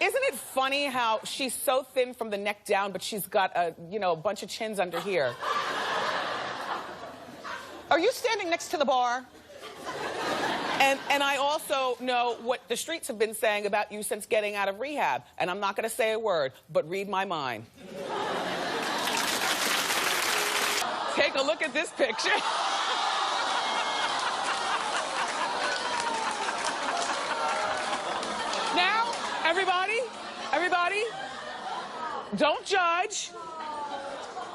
Isn't it funny how she's so thin from the neck down, but she's got a, a bunch of chins under here? Are you standing next to the bar? And I also know what the streets have been saying about you since getting out of rehab. And I'm not going to say a word, but read my mind. Take a look at this picture. Now, everybody, don't judge.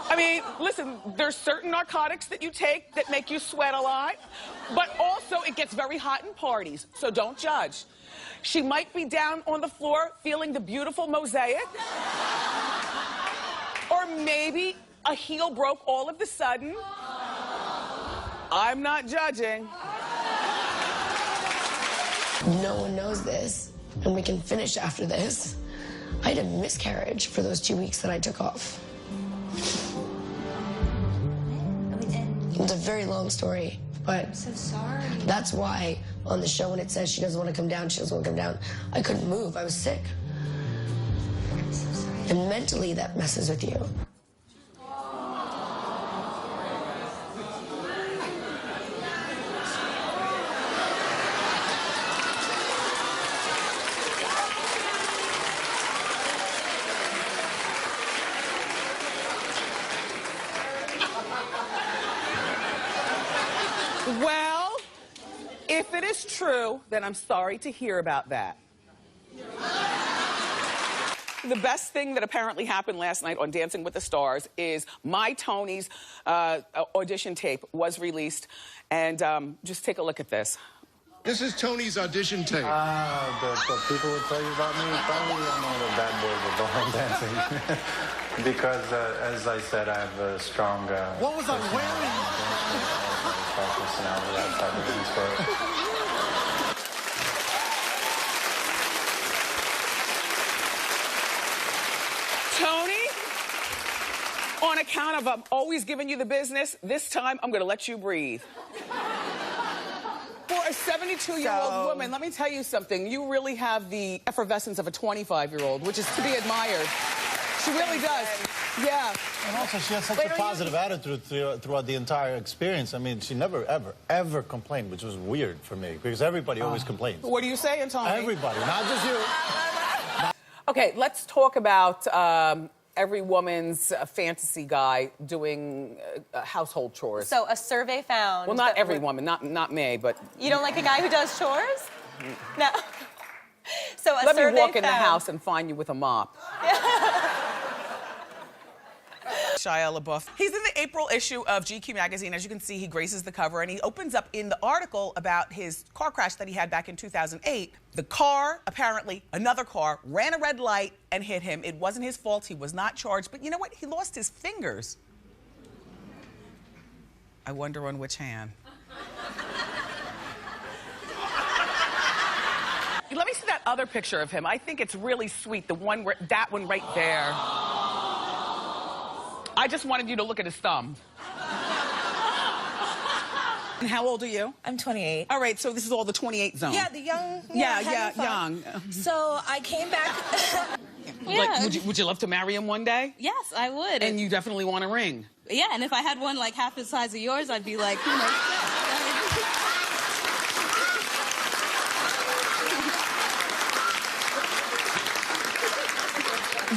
I mean, listen, there's certain narcotics that you take that make you sweat a lot, but also it gets very hot in parties, so don't judge. She might be down on the floor feeling the beautiful mosaic, or maybe a heel broke all of a sudden. I'm not judging. No one knows this, and we can finish after this. I had a miscarriage for those 2 weeks that I took off. It's a very long story, but I'm so sorry. That's why on the show when it says she doesn't want to come down, she doesn't want to come down, I couldn't move. I was sick. I'm so sorry. And mentally, that messes with you. Well, if it is true, then I'm sorry to hear about that. The best thing that apparently happened last night on Dancing with the Stars is my Tony's audition tape was released. And just take a look at this. This is Tony's audition tape. The people would tell you about me, probably I'm one of the bad boys of ballroom dancing. Because, as I said, I have a strong... What was I wearing? Personality, that type of thing, Tony, on account of I'm always giving you the business, this time I'm going to let you breathe. For a 72-year-old woman, let me tell you something. You really have the effervescence of a 25-year-old, which is to be admired. She really does. Yeah. And also, she has such a positive attitude throughout the entire experience. I mean, she never, ever complained, which was weird for me, because everybody always complains. What are you saying, Tony? Everybody, not just you. Okay, let's talk about every woman's fantasy guy doing household chores. So a survey found... Well, not every woman, not me, but... You don't like a guy who does chores? No. So Let me walk in the house and find you with a mop. Shia LaBeouf. He's in the April issue of GQ magazine. As you can see, he graces the cover, and he opens up in the article about his car crash that he had back in 2008. The car, apparently, another car, ran a red light and hit him. It wasn't his fault. He was not charged. But you know what? He lost his fingers. I wonder on which hand. Let me see that other picture of him. I think it's really sweet. That one right there. I just wanted you to look at his thumb. And how old are you? I'm 28. All right, so this is all the 28 zone. Yeah, the young. Young. So I came back. Like, would you love to marry him one day? Yes, I would. And you definitely want a ring. Yeah, and if I had one like half the size of yours, I'd be like, who knows?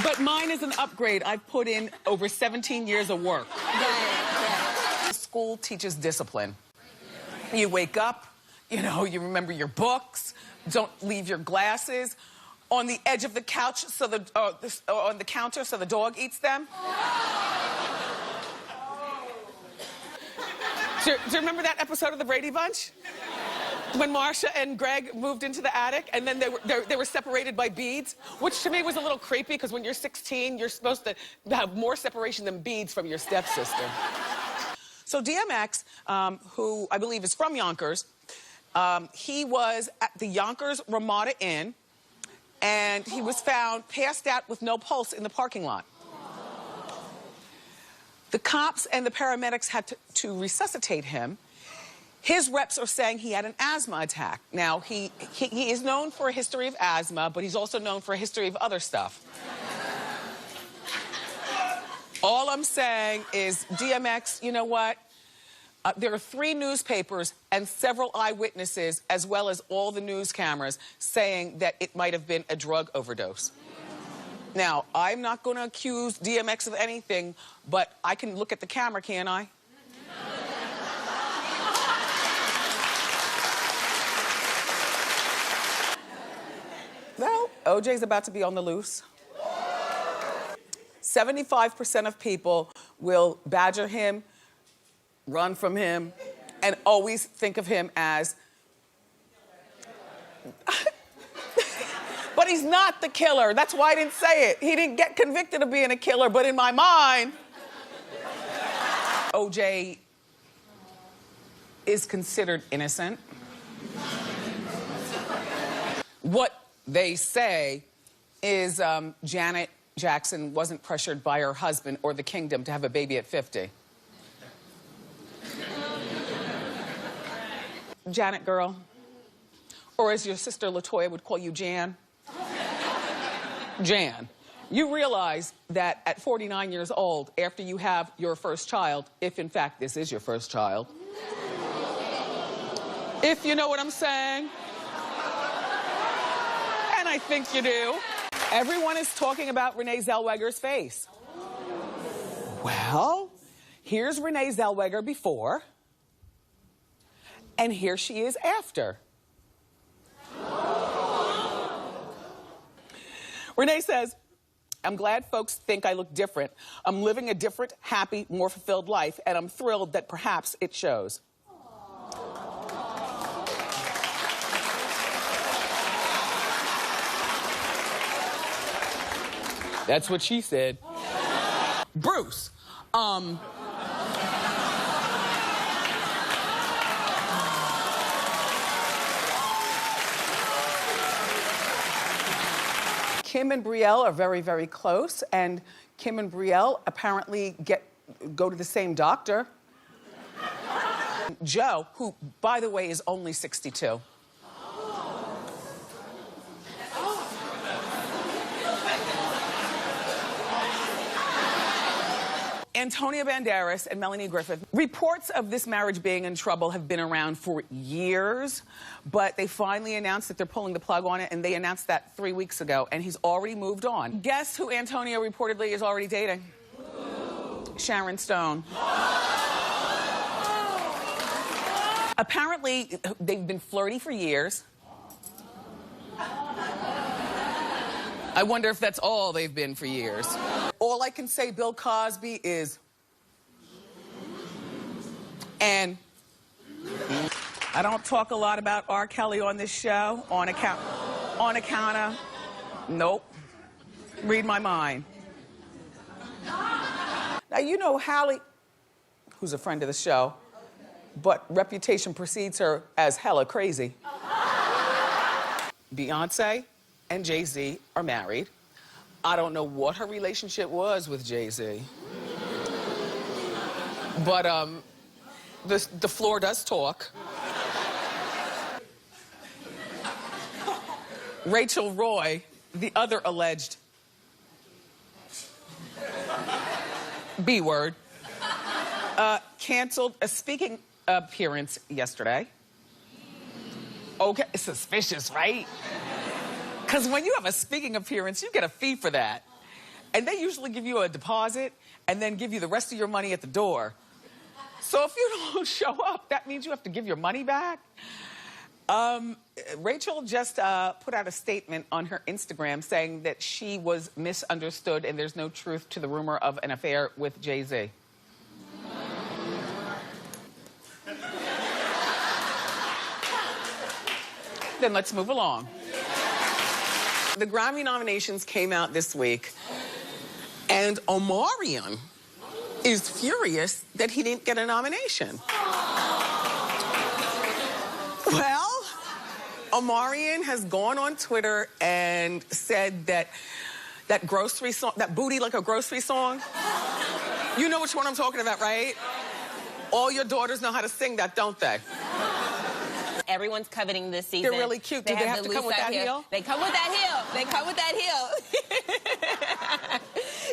But mine is an upgrade. I've put in over 17 years of work. Yeah. School teaches discipline. You wake up, you remember your books, don't leave your glasses on the edge of the couch on the counter so the dog eats them. Do you remember that episode of The Brady Bunch? When Marcia and Greg moved into the attic, and then they were separated by beads, which to me was a little creepy, because when you're 16, you're supposed to have more separation than beads from your stepsister. So DMX, who I believe is from Yonkers, he was at the Yonkers Ramada Inn, and he was found passed out with no pulse in the parking lot. The cops and the paramedics had to resuscitate him. His reps are saying he had an asthma attack. Now, he is known for a history of asthma, but he's also known for a history of other stuff. All I'm saying is, DMX, you know what? There are 3 newspapers and several eyewitnesses, as well as all the news cameras, saying that it might have been a drug overdose. Now, I'm not going to accuse DMX of anything, but I can look at the camera, can't I? Well, OJ's about to be on the loose. 75% of people will badger him, run from him, and always think of him as... But he's not the killer. That's why I didn't say it. He didn't get convicted of being a killer, but in my mind, OJ is considered innocent. What they say is Janet Jackson wasn't pressured by her husband or the kingdom to have a baby at 50. Janet girl, or as your sister LaToya would call you, Jan. Jan, you realize that at 49 years old, after you have your first child, if in fact this is your first child, if you know what I'm saying, and I think you do, everyone is talking about Renee Zellweger's face. Well, here's Renee Zellweger before, and here she is after. Renee says, I'm glad folks think I look different. I'm living a different, happy, more fulfilled life, and I'm thrilled that perhaps it shows. That's what she said. Bruce, Kim and Brielle are very, very close, and Kim and Brielle apparently go to the same doctor. Joe, who, by the way, is only 62. Antonio Banderas and Melanie Griffith. Reports of this marriage being in trouble have been around for years, but they finally announced that they're pulling the plug on it, and they announced that 3 weeks ago, and he's already moved on. Guess who Antonio reportedly is already dating? Sharon Stone. Apparently, they've been flirty for years. I wonder if that's all they've been for years. All I can say, Bill Cosby, is... And I don't talk a lot about R. Kelly on this show on account of... Nope. Read my mind. Now, you know Hallie, who's a friend of the show, but reputation precedes her as hella crazy. Beyonce and Jay-Z are married. I don't know what her relationship was with Jay-Z. But the floor does talk. Rachel Roy, the other alleged B-word, canceled a speaking appearance yesterday. Okay, suspicious, right? Because when you have a speaking appearance, you get a fee for that. And they usually give you a deposit and then give you the rest of your money at the door. So if you don't show up, that means you have to give your money back. Rachel just put out a statement on her Instagram saying that she was misunderstood and there's no truth to the rumor of an affair with Jay-Z. Then let's move along. The Grammy nominations came out this week, and Omarion is furious that he didn't get a nomination. Well, Omarion has gone on Twitter and said that grocery song, that Booty Like a Grocery song, you know which one I'm talking about, right? All your daughters know how to sing that, don't they? everyone's coveting this season. They're really cute. Do they have the to come with loose that heel? They come with that heel. They come with that heel.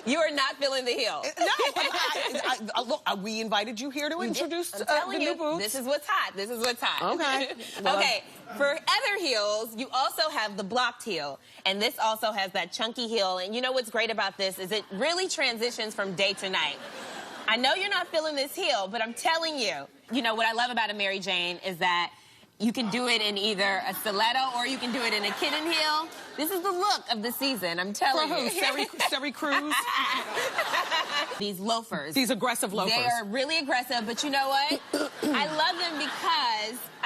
You are not feeling the heel. No, look, we invited you here to introduce I'm the telling new you, boots. this is what's hot. This is what's hot. Okay. Well, Okay. For other heels, you also have the blocked heel. And this also has that chunky heel. And you know what's great about this is it really transitions from day to night. I know you're not feeling this heel, but I'm telling you, you know, what I love about a Mary Jane is that you can do it in either a stiletto or you can do it in a kitten heel. This is the look of the season, I'm telling For you. who? Seri Cruz? These loafers. These aggressive loafers. They are really aggressive, but you know what? I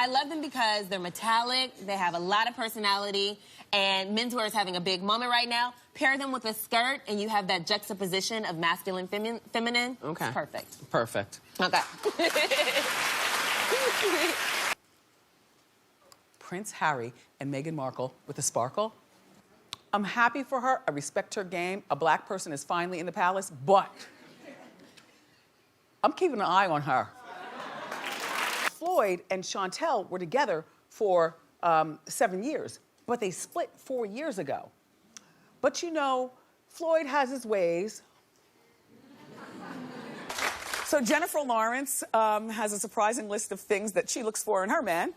love them because they're metallic, they have a lot of personality, and menswear is having a big moment right now. Pair them with a skirt, and you have that juxtaposition of masculine, feminine. Okay. It's perfect. Perfect. Okay. Prince Harry and Meghan Markle with the sparkle. I'm happy for her. I respect her game. A black person is finally in the palace, but I'm keeping an eye on her. Floyd and Chantel were together for 7 years, but they split 4 years ago. But you know, Floyd has his ways. So Jennifer Lawrence has a surprising list of things that she looks for in her man.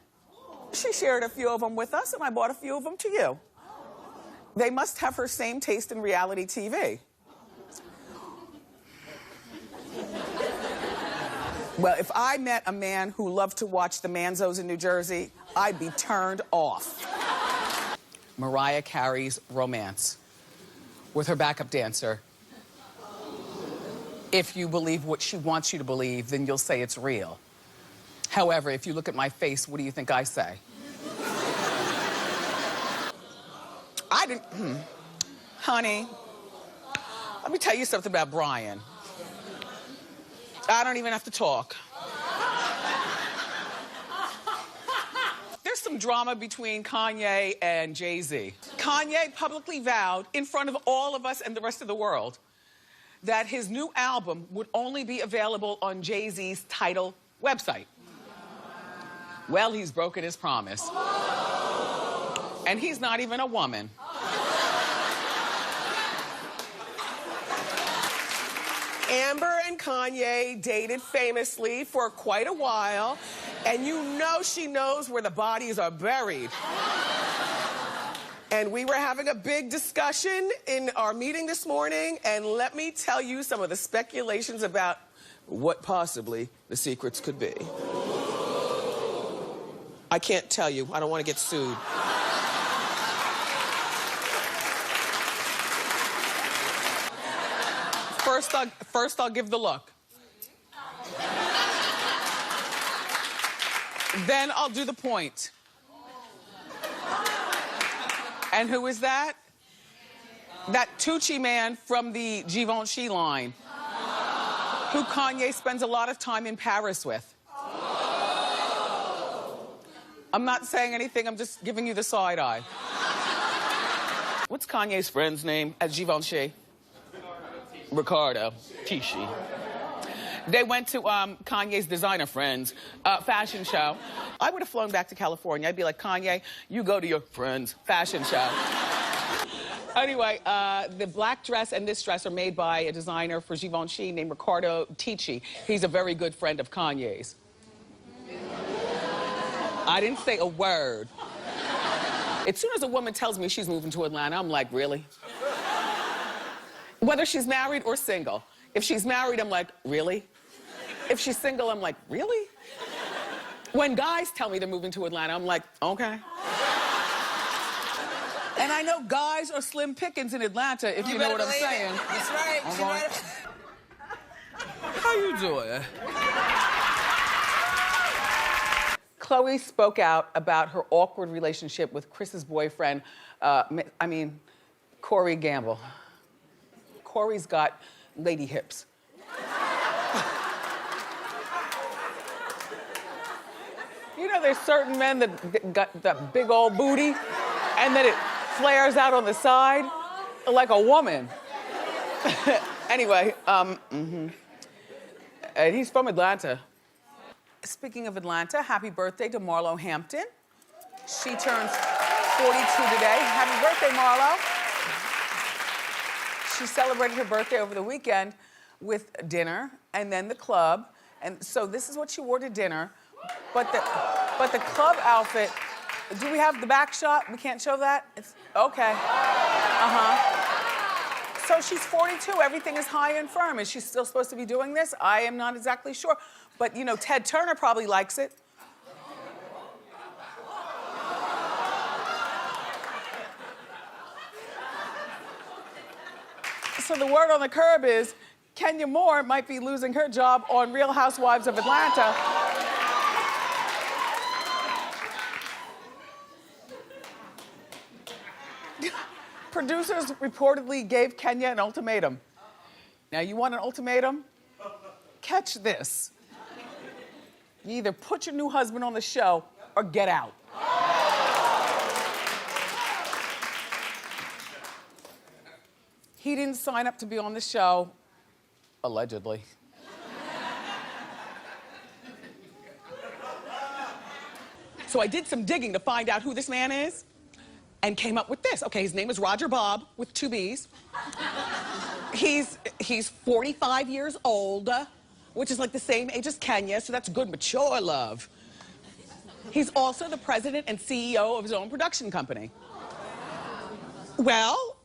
She shared a few of them with us, and I brought a few of them to you. They must have her same taste in reality TV. Well, if I met a man who loved to watch the Manzos in New Jersey, I'd be turned off. Mariah Carey's romance with her backup dancer. If you believe what she wants you to believe, then you'll say it's real. However, if you look at my face, what do you think I say? I didn't, honey, let me tell you something about Brian. I don't even have to talk. There's some drama between Kanye and Jay-Z. Kanye publicly vowed in front of all of us and the rest of the world that his new album would only be available on Jay-Z's Tidal website. Well, he's broken his promise. And he's not even a woman. Amber and Kanye dated famously for quite a while, and you know she knows where the bodies are buried. And we were having a big discussion in our meeting this morning, and let me tell you some of the speculations about what possibly the secrets could be. I can't tell you. I don't want to get sued. First I'll give the look. Then I'll do the point. And who is that? That Tucci man from the Givenchy line, who Kanye spends a lot of time in Paris with. I'm not saying anything, I'm just giving you the side eye. What's Kanye's friend's name at Givenchy? Ricardo Tisci. They went to Kanye's designer friend's fashion show. I would have flown back to California. I'd be like, Kanye, you go to your friend's fashion show. Anyway, the black dress and this dress are made by a designer for Givenchy named Ricardo Tisci. He's a very good friend of Kanye's. I didn't say a word. As soon as a woman tells me she's moving to Atlanta, I'm like, really? Whether she's married or single. If she's married, I'm like, really? If she's single, I'm like, really? When guys tell me they're moving to Atlanta, I'm like, okay. And I know guys are slim pickings in Atlanta, if you know what I'm saying. That's right. All right. How you doing? Khloe spoke out about her awkward relationship with Chris's boyfriend, Corey Gamble. Corey's got lady hips. You know, there's certain men that got that big old booty, and then it flares out on the side like a woman. Anyway, and he's from Atlanta. Speaking of Atlanta, happy birthday to Marlo Hampton, She turns 42 today. Happy birthday, Marlo. She celebrated her birthday over the weekend with dinner and then the club. And so this is what she wore to dinner. But the club outfit, do we have the back shot? We can't show that? It's okay. So she's 42, everything is high and firm. Is she still supposed to be doing this? I am not exactly sure. But you know, Ted Turner probably likes it. So the word on the curb is Kenya Moore might be losing her job on Real Housewives of Atlanta. Producers reportedly gave Kenya an ultimatum. Now, you want an ultimatum? Catch this. You either put your new husband on the show or get out. He didn't sign up to be on the show, allegedly. So I did some digging to find out who this man is and came up with this. Okay, his name is Roger Bob with 2 B's. He's 45 years old, which is like the same age as Kenya, so that's good, mature love. He's also the president and CEO of his own production company. Well,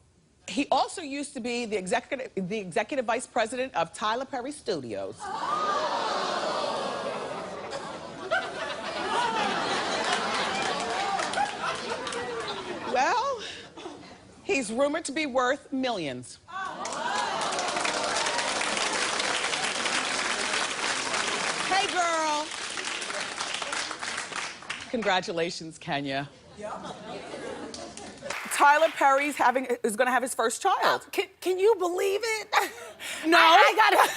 he also used to be the executive vice president of Tyler Perry Studios. Well, he's rumored to be worth millions. Hey, girl. Congratulations, Kenya. Tyler Perry's is going to have his first child. Can you believe it? No. I gotta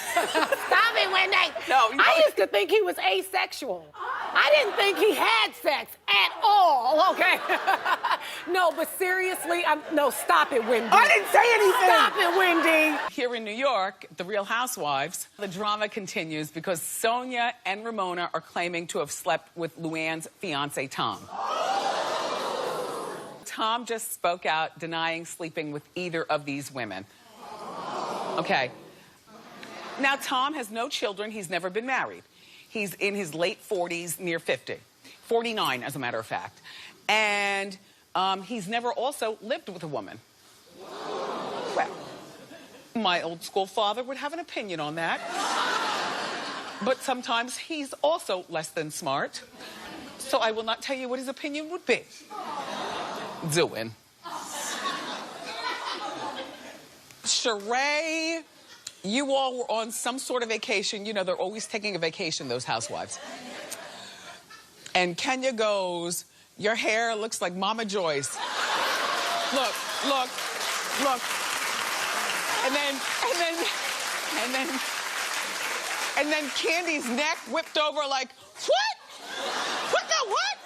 stop it, Wendy. No, I used to think he was asexual. I didn't think he had sex at all. Okay. No, but seriously, no, stop it, Wendy. I didn't say anything. Stop it, Wendy. Here in New York, the Real Housewives, the drama continues because Sonia and Ramona are claiming to have slept with Luann's fiance, Tom. Tom just spoke out denying sleeping with either of these women. Okay. Now, Tom has no children. He's never been married. He's in his late 40s, near 50. 49, as a matter of fact. And he's never also lived with a woman. Well, my old school father would have an opinion on that. But sometimes he's also less than smart. So I will not tell you what his opinion would be. Doing. Sheree, you all were on some sort of vacation. You know, they're always taking a vacation, those housewives. And Kenya goes, your hair looks like Mama Joyce. Look. And then Candy's neck whipped over like, what? What the what?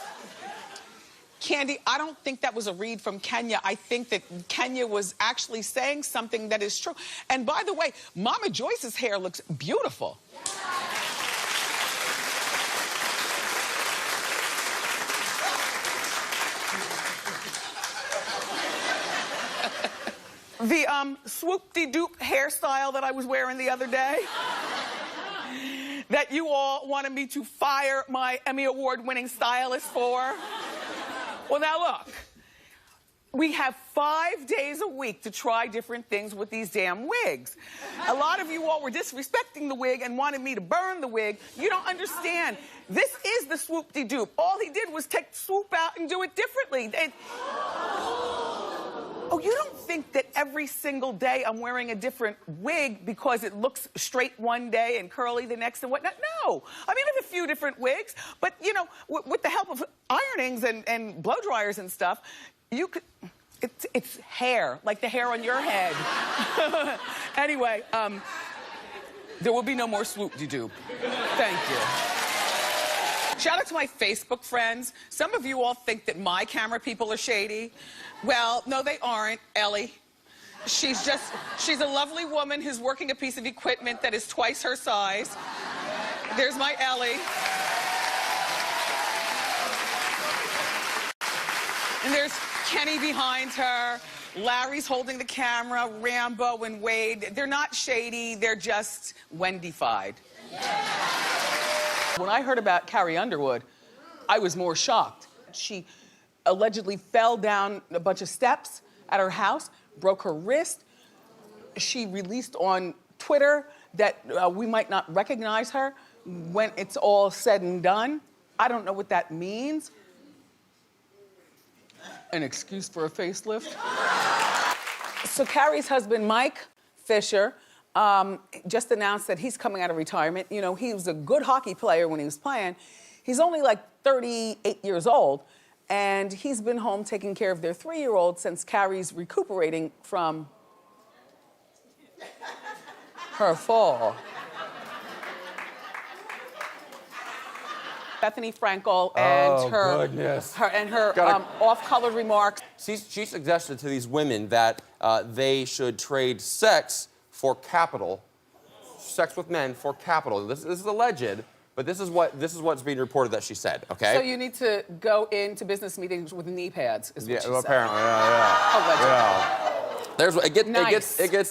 Candy, I don't think that was a read from Kenya. I think that Kenya was actually saying something that is true. And by the way, Mama Joyce's hair looks beautiful. The swoop-de-doop hairstyle that I was wearing the other day, that you all wanted me to fire my Emmy Award-winning stylist for. Well, now look, we have 5 days a week to try different things with these damn wigs. A lot of you all were disrespecting the wig and wanted me to burn the wig. You don't understand. This is the swoop-de-doop. All he did was take the swoop out and do it differently. Oh, you don't think that every single day I'm wearing a different wig because it looks straight one day and curly the next and whatnot? No. I mean, I have a few different wigs, but, you know, with the help of ironings and blow dryers and stuff, you could... It's hair, like the hair on your head. Anyway, there will be no more swoop-de-doop. Thank you. Shout out to my Facebook friends. Some of you all think that my camera people are shady. Well, no, they aren't. Ellie. She's a lovely woman who's working a piece of equipment that is twice her size. There's my Ellie. And there's Kenny behind her. Larry's holding the camera, Rambo and Wade. They're not shady, they're just Wendy-fied. When I heard about Carrie Underwood, I was more shocked. She allegedly fell down a bunch of steps at her house, broke her wrist. She released on Twitter that we might not recognize her when it's all said and done. I don't know what that means. An excuse for a facelift. So Carrie's husband, Mike Fisher, just announced that he's coming out of retirement. You know, he was a good hockey player when he was playing. He's only like 38 years old, and he's been home taking care of their 3-year-old since Carrie's recuperating from her fall. Bethany Frankel and her off-colored remarks. She suggested to these women that they should trade sex for capital, sex with men for capital. This is alleged, but this is what's being reported that she said. Okay. So you need to go into business meetings with knee pads, is what she said. Apparently, yeah. Allegedly.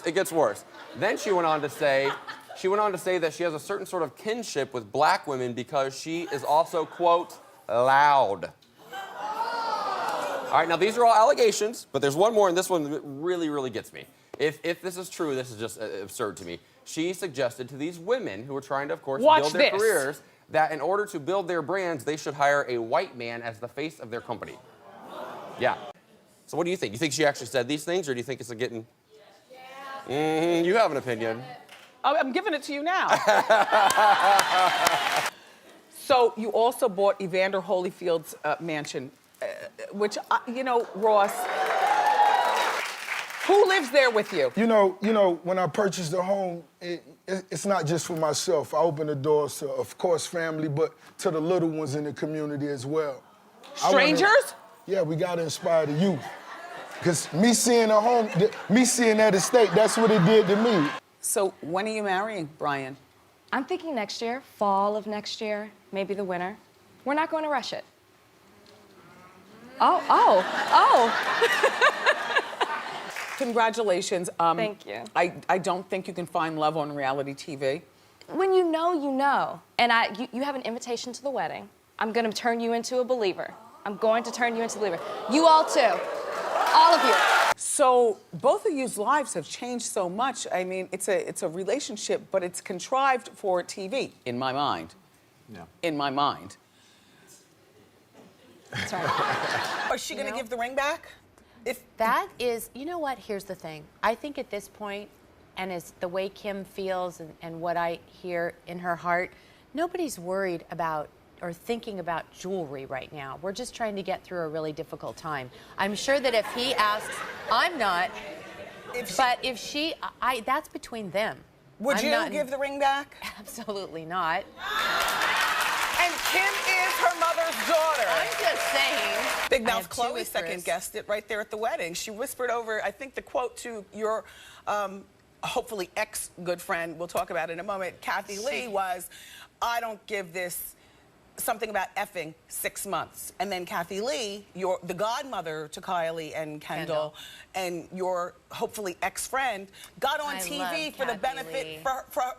It gets worse. Then she went on to say. She went on to say that she has a certain sort of kinship with black women because she is also, quote, loud. All right, now these are all allegations, but there's one more, and this one really, really gets me. If this is true, this is just absurd to me. She suggested to these women who are trying to, of course, build their careers, that in order to build their brands, they should hire a white man as the face of their company. Yeah. So what do you think? You think she actually said these things, or do you think it's a getting... you have an opinion. I'm giving it to you now. So you also bought Evander Holyfield's mansion, which, you know, Ross, who lives there with you? You know, when I purchased the home, it's not just for myself. I open the doors to, of course, family, but to the little ones in the community as well. Strangers? Yeah, we gotta inspire the youth. Because me seeing a home, me seeing that estate, that's what it did to me. So when are you marrying, Brian? I'm thinking next year, fall of next year, maybe the winter. We're not going to rush it. Oh. Congratulations. Thank you. I don't think you can find love on reality TV. When you know, you know. And you have an invitation to the wedding. I'm going to turn you into a believer. I'm going to turn you into a believer. You all too. All of you. So both of you's lives have changed so much. I mean, it's a relationship, but it's contrived for TV, in my mind. Yeah. In my mind. That's right. Is she going to give the ring back? That is, you know what, here's the thing. I think at this point, and as the way Kim feels and what I hear in her heart, nobody's worried about or thinking about jewelry right now. We're just trying to get through a really difficult time. I'm sure that if he asks, I'm not, but if she, that's between them. Would you give the ring back? Absolutely not. And Kim is her mother's daughter. I'm just saying. Big Mouth Chloe second-guessed it right there at the wedding. She whispered over, I think, the quote to your hopefully ex-good friend, we'll talk about it in a moment, Kathy Lee, was, I don't give this something about effing 6 months. And then Kathy Lee, the godmother to Kylie and Kendall, and your hopefully ex-friend, got on TV for the benefit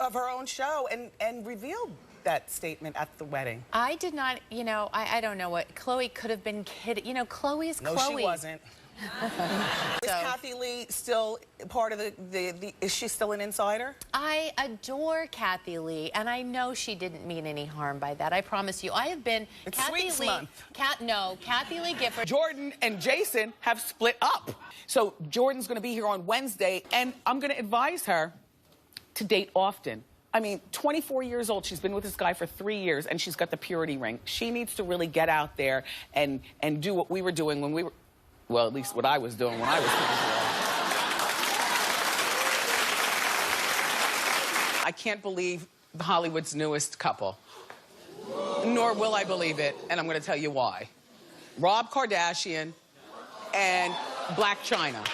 of her own show and revealed that statement at the wedding. I did not, you know, I don't know what, Chloe could have been kidding. You know, Chloe is Chloe. No, she wasn't. Is Kathy Lee still part of is she still an insider? I adore Kathy Lee, and I know she didn't mean any harm by that. I promise you. I have been it's Kathy Sweets Lee. Month. Kathy Lee Gifford. Jordan and Jason have split up. So Jordan's going to be here on Wednesday, and I'm going to advise her to date often. I mean, 24 years old, she's been with this guy for 3 years, and she's got the purity ring. She needs to really get out there and do what we were doing when we were, well, at least what I was doing when I was 24. I can't believe Hollywood's newest couple. Nor will I believe it, and I'm going to tell you why. Rob Kardashian and Blac Chyna.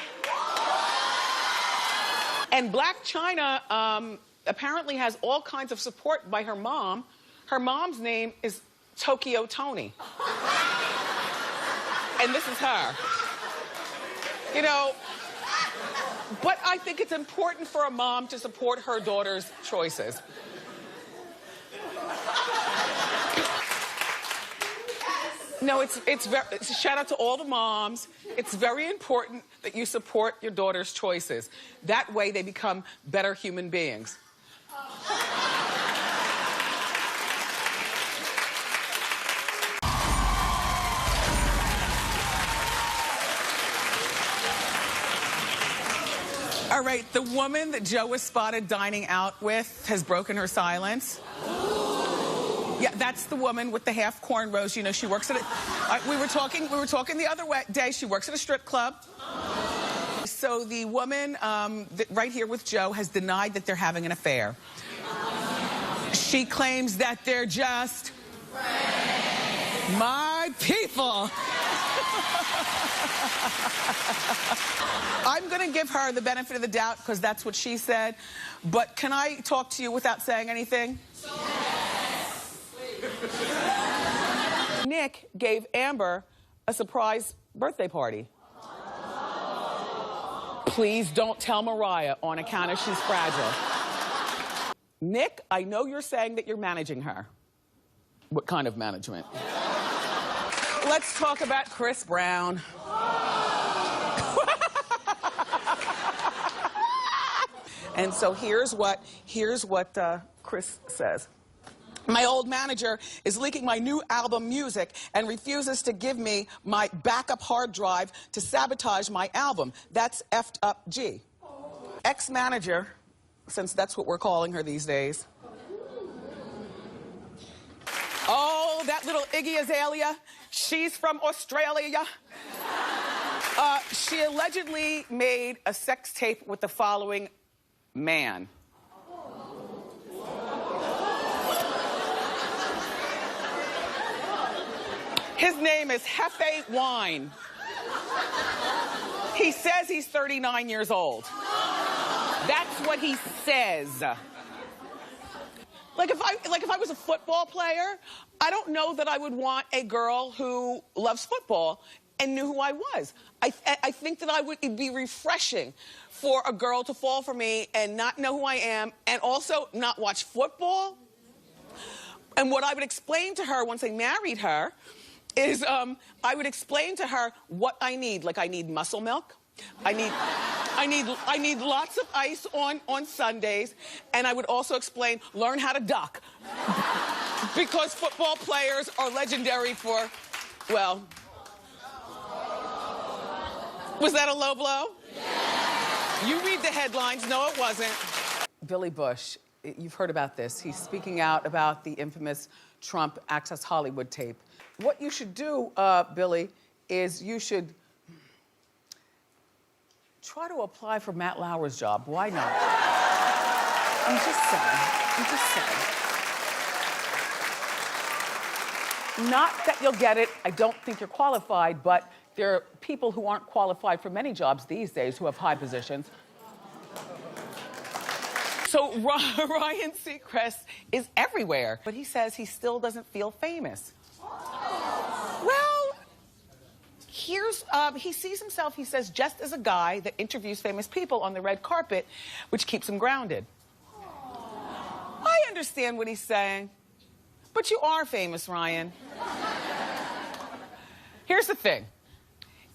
And Blac Chyna apparently has all kinds of support by her mom. Her mom's name is Tokyo Toni. and this is her. You know, but I think it's important for a mom to support her daughter's choices. No, it's shout out to all the moms. It's very important that you support your daughter's choices. That way they become better human beings. All right, the woman that Joe was spotted dining out with has broken her silence. Yeah, that's the woman with the half cornrows. You know, she works at a... we were talking the other day. She works at a strip club. So the woman right here with Joe has denied that they're having an affair. She claims that they're just... my people. I'm going to give her the benefit of the doubt because that's what she said. But can I talk to you without saying anything? Nick gave Amber a surprise birthday party. Please don't tell Mariah on account of she's fragile. Nick, I know you're saying that you're managing her. What kind of management? Let's talk about Chris Brown. And so here's what Chris says. My old manager is leaking my new album music and refuses to give me my backup hard drive to sabotage my album. That's effed up G. Ex-manager, since that's what we're calling her these days. Oh, that little Iggy Azalea. She's from Australia. She allegedly made a sex tape with the following man. His name is Hefe Wine. He says he's 39 years old. That's what he says. Like if I was a football player, I don't know that I would want a girl who loves football and knew who I was. I think that it'd be refreshing for a girl to fall for me and not know who I am and also not watch football. And what I would explain to her once I married her is I would explain to her what I need. Like I need muscle milk. I need lots of ice on Sundays, and I would also explain, learn how to duck. Because football players are legendary for, well, was that a low blow? Yeah. You read the headlines. No, it wasn't. Billy Bush, you've heard about this. He's speaking out about the infamous Trump Access Hollywood tape. What you should do, Billy, is you should try to apply for Matt Lauer's job. Why not? I'm just saying. Not that you'll get it. I don't think you're qualified, but there are people who aren't qualified for many jobs these days who have high positions. So Ryan Seacrest is everywhere, but he says he still doesn't feel famous. Well, he sees himself, he says, just as a guy that interviews famous people on the red carpet, which keeps him grounded. I understand what he's saying, but you are famous, Ryan. Here's the thing.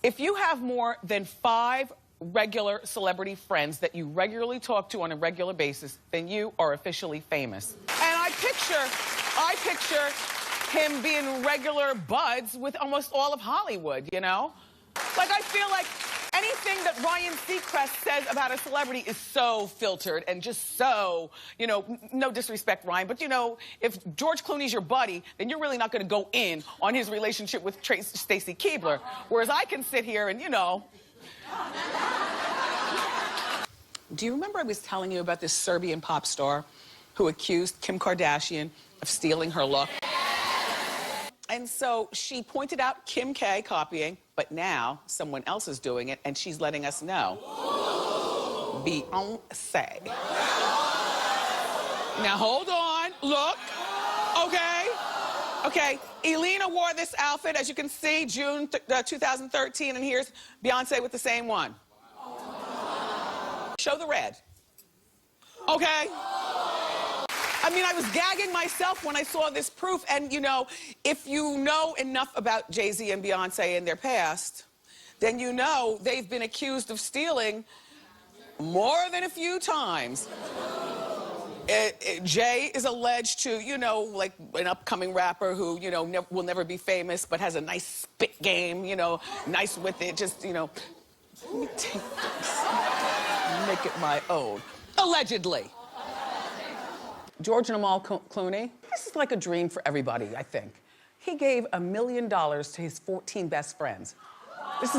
If you have more than 5 regular celebrity friends that you regularly talk to on a regular basis, then you are officially famous. And I picture him being regular buds with almost all of Hollywood, you know? Like, I feel like anything that Ryan Seacrest says about a celebrity is so filtered and just so, you know, no disrespect, Ryan, but, you know, if George Clooney's your buddy, then you're really not going to go in on his relationship with Stacy Keibler. Whereas I can sit here and, you know... Do you remember I was telling you about this Serbian pop star who accused Kim Kardashian of stealing her look? And so she pointed out Kim K copying, but now someone else is doing it, and she's letting us know. Beyoncé. Now hold on, look, okay? Okay, Elena wore this outfit, as you can see, June 2013, and here's Beyonce with the same one. Show the red. Okay? I mean, I was gagging myself when I saw this proof, and you know, if you know enough about Jay-Z and Beyonce and their past, then you know they've been accused of stealing more than a few times. Jay is alleged to, you know, like an upcoming rapper who, you know, will never be famous, but has a nice spit game, you know, nice with it, just, you know, let me take this, make it my own. Allegedly. George and Amal Clooney, this is like a dream for everybody, I think. He gave $1 million to his 14 best friends. This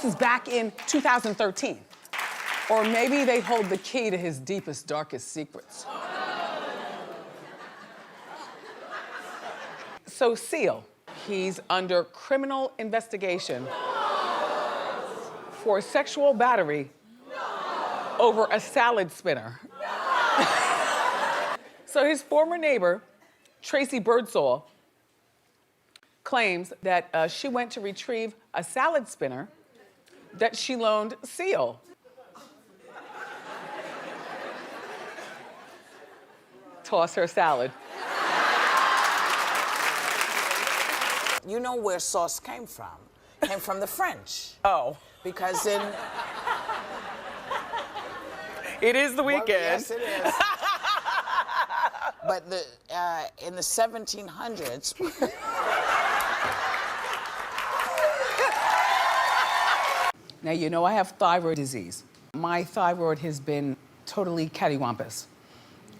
is back in 2013. Or maybe they hold the key to his deepest, darkest secrets. So Seal, he's under criminal investigation for sexual battery over a salad spinner. So his former neighbor, Tracy Birdsall, claims that she went to retrieve a salad spinner that she loaned Seal. Toss her salad. You know where sauce came from? Came from the French. Oh. Because in... It is the weekend. Well, yes, it is. But in the 1700s... Now, you know I have thyroid disease. My thyroid has been totally cattywampus.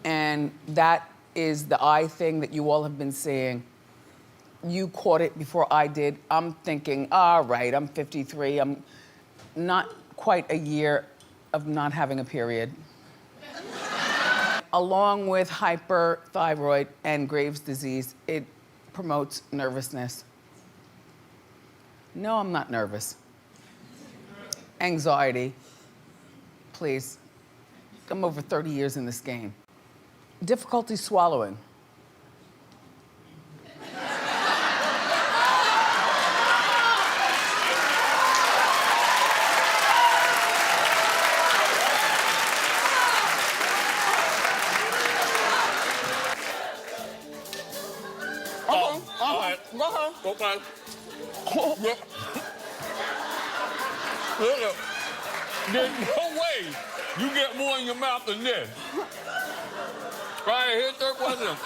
And that is the eye thing that you all have been seeing. You caught it before I did. I'm thinking, all right, I'm 53. I'm not quite a year of not having a period. Along with hyperthyroid and Graves' disease, it promotes nervousness. No, I'm not nervous. Anxiety, please. I'm over 30 years in this game. Difficulty swallowing. Go ahead. Okay. Look, there's no way you get more in your mouth than this. Right, here's the question.